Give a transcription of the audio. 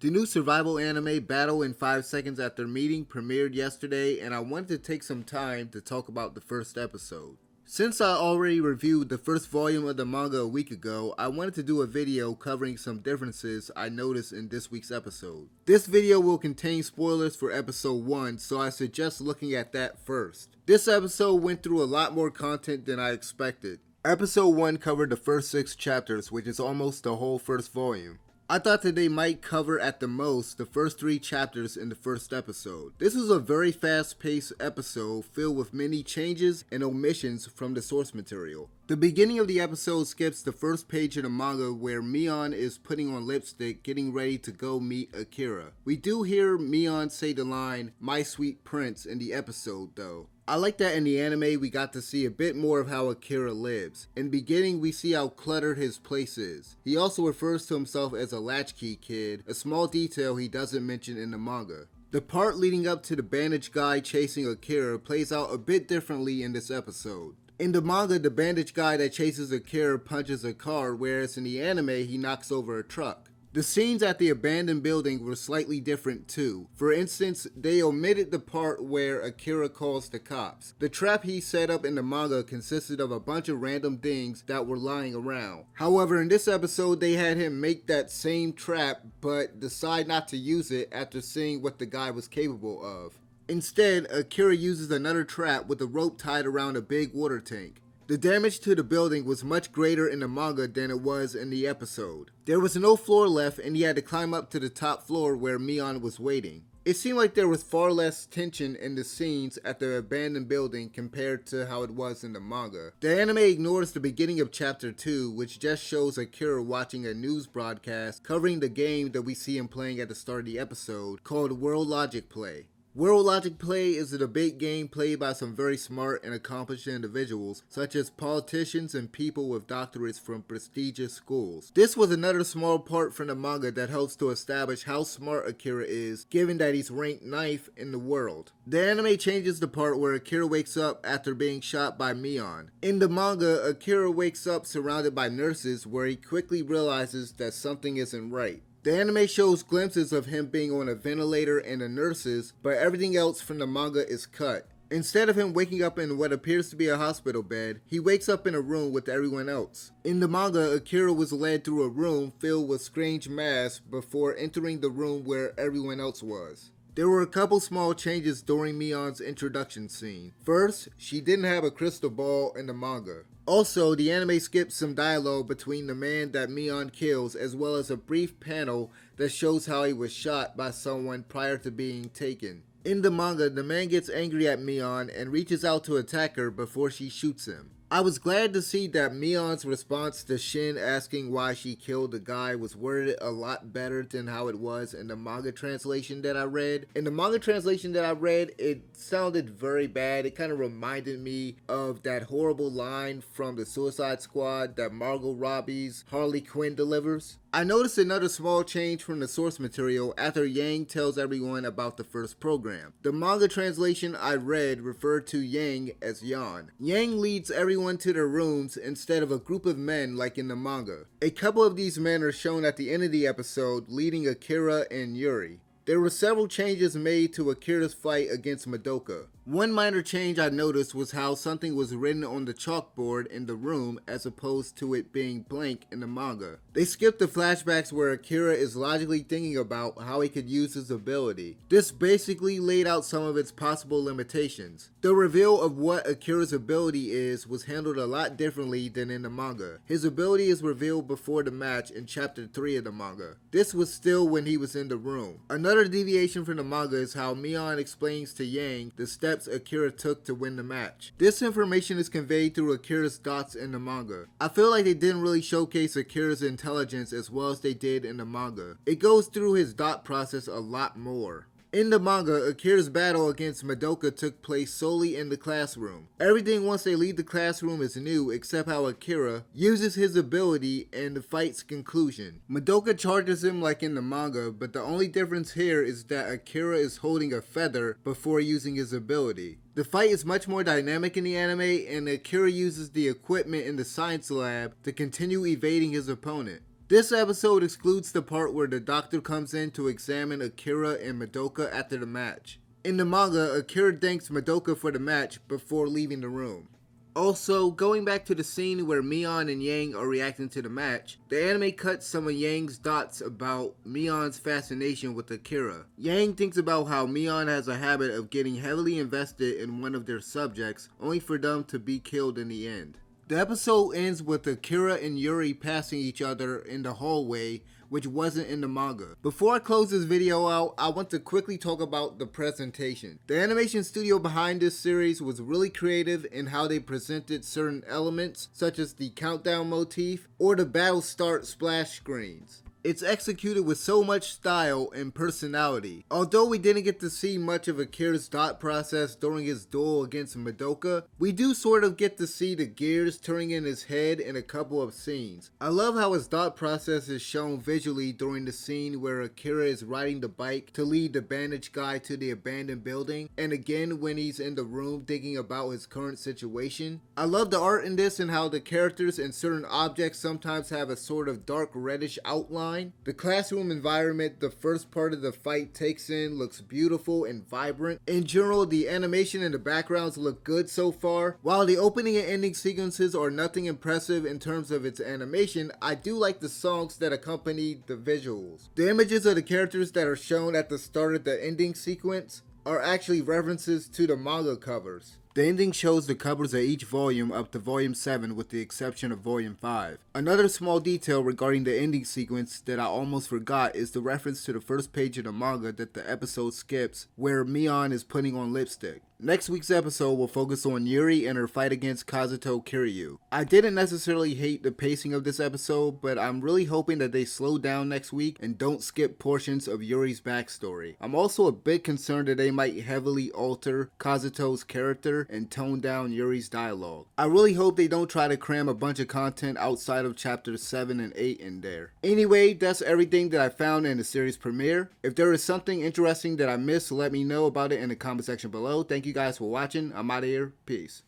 The new survival anime Battle in 5 Seconds After Meeting premiered yesterday, and I wanted to take some time to talk about the first episode. Since I already reviewed the first volume of the manga a week ago, I wanted to do a video covering some differences I noticed in this week's episode. This video will contain spoilers for episode 1, so I suggest looking at that first. This episode went through a lot more content than I expected. Episode 1 covered the first 6 chapters, which is almost the whole first volume. I thought that they might cover at the most the first 3 chapters in the first episode. This was a very fast-paced episode filled with many changes and omissions from the source material. The beginning of the episode skips the first page of the manga where Mion is putting on lipstick getting ready to go meet Akira. We do hear Mion say the line, "My sweet prince," in the episode though. I like that in the anime we got to see a bit more of how Akira lives. In the beginning we see how cluttered his place is. He also refers to himself as a latchkey kid, a small detail he doesn't mention in the manga. The part leading up to the bandage guy chasing Akira plays out a bit differently in this episode. In the manga, the bandage guy that chases Akira punches a car, whereas in the anime he knocks over a truck. The scenes at the abandoned building were slightly different too. For instance, they omitted the part where Akira calls the cops. The trap he set up in the manga consisted of a bunch of random things that were lying around. However, in this episode they had him make that same trap but decide not to use it after seeing what the guy was capable of. Instead, Akira uses another trap with a rope tied around a big water tank. The damage to the building was much greater in the manga than it was in the episode. There was no floor left and he had to climb up to the top floor where Mion was waiting. It seemed like there was far less tension in the scenes at the abandoned building compared to how it was in the manga. The anime ignores the beginning of chapter 2, which just shows Akira watching a news broadcast covering the game that we see him playing at the start of the episode called World Logic Play. World Logic Play is a debate game played by some very smart and accomplished individuals, such as politicians and people with doctorates from prestigious schools. This was another small part from the manga that helps to establish how smart Akira is, given that he's ranked 9th in the world. The anime changes the part where Akira wakes up after being shot by Mion. In the manga, Akira wakes up surrounded by nurses where he quickly realizes that something isn't right. The anime shows glimpses of him being on a ventilator and the nurses, but everything else from the manga is cut. Instead of him waking up in what appears to be a hospital bed, he wakes up in a room with everyone else. In the manga, Akira was led through a room filled with strange masks before entering the room where everyone else was. There were a couple small changes during Mion's introduction scene. First, she didn't have a crystal ball in the manga. Also, the anime skips some dialogue between the man that Mion kills as well as a brief panel that shows how he was shot by someone prior to being taken. In the manga, the man gets angry at Mion and reaches out to attack her before she shoots him. I was glad to see that Mion's response to Shin asking why she killed the guy was worded a lot better than how it was in the manga translation that I read. In the manga translation that I read, it sounded very bad. It kind of reminded me of that horrible line from the Suicide Squad that Margot Robbie's Harley Quinn delivers. I noticed another small change from the source material after Yang tells everyone about the first program. The manga translation I read referred to Yang as Yan. Yang leads everyone to their rooms instead of a group of men like in the manga. A couple of these men are shown at the end of the episode leading Akira and Yuri. There were several changes made to Akira's fight against Madoka. One minor change I noticed was how something was written on the chalkboard in the room as opposed to it being blank in the manga. They skipped the flashbacks where Akira is logically thinking about how he could use his ability. This basically laid out some of its possible limitations. The reveal of what Akira's ability is was handled a lot differently than in the manga. His ability is revealed before the match in chapter 3 of the manga. This was still when he was in the room. Another deviation from the manga is how Mion explains to Yang the steps Akira took to win the match. This information is conveyed through Akira's thoughts in the manga. I feel like they didn't really showcase Akira's intelligence as well as they did in the manga. It goes through his thought process a lot more. In the manga, Akira's battle against Madoka took place solely in the classroom. Everything once they leave the classroom is new except how Akira uses his ability and the fight's conclusion. Madoka charges him like in the manga, but the only difference here is that Akira is holding a feather before using his ability. The fight is much more dynamic in the anime, and Akira uses the equipment in the science lab to continue evading his opponent. This episode excludes the part where the doctor comes in to examine Akira and Madoka after the match. In the manga, Akira thanks Madoka for the match before leaving the room. Also, going back to the scene where Mion and Yang are reacting to the match, the anime cuts some of Yang's thoughts about Mion's fascination with Akira. Yang thinks about how Mion has a habit of getting heavily invested in one of their subjects, only for them to be killed in the end. The episode ends with Akira and Yuri passing each other in the hallway, which wasn't in the manga. Before I close this video out, I want to quickly talk about the presentation. The animation studio behind this series was really creative in how they presented certain elements, such as the countdown motif or the battle start splash screens. It's executed with so much style and personality. Although we didn't get to see much of Akira's thought process during his duel against Madoka, we do sort of get to see the gears turning in his head in a couple of scenes. I love how his thought process is shown visually during the scene where Akira is riding the bike to lead the bandaged guy to the abandoned building, and again when he's in the room thinking about his current situation. I love the art in this and how the characters and certain objects sometimes have a sort of dark reddish outline. The classroom environment the first part of the fight takes in looks beautiful and vibrant. In general, the animation and the backgrounds look good so far. While the opening and ending sequences are nothing impressive in terms of its animation, I do like the songs that accompany the visuals. The images of the characters that are shown at the start of the ending sequence are actually references to the manga covers. The ending shows the covers of each volume up to volume 7 with the exception of volume 5. Another small detail regarding the ending sequence that I almost forgot is the reference to the first page of the manga that the episode skips, where Mion is putting on lipstick. Next week's episode will focus on Yuri and her fight against Kazuto Kiryu. I didn't necessarily hate the pacing of this episode, but I'm really hoping that they slow down next week and don't skip portions of Yuri's backstory. I'm also a bit concerned that they might heavily alter Kazuto's character and tone down Yuri's dialogue. I really hope they don't try to cram a bunch of content outside of chapters 7 and 8 in there. Anyway, that's everything that I found in the series premiere. If there is something interesting that I missed, let me know about it in the comment section below. Thank you guys for watching. I'm out of here. Peace.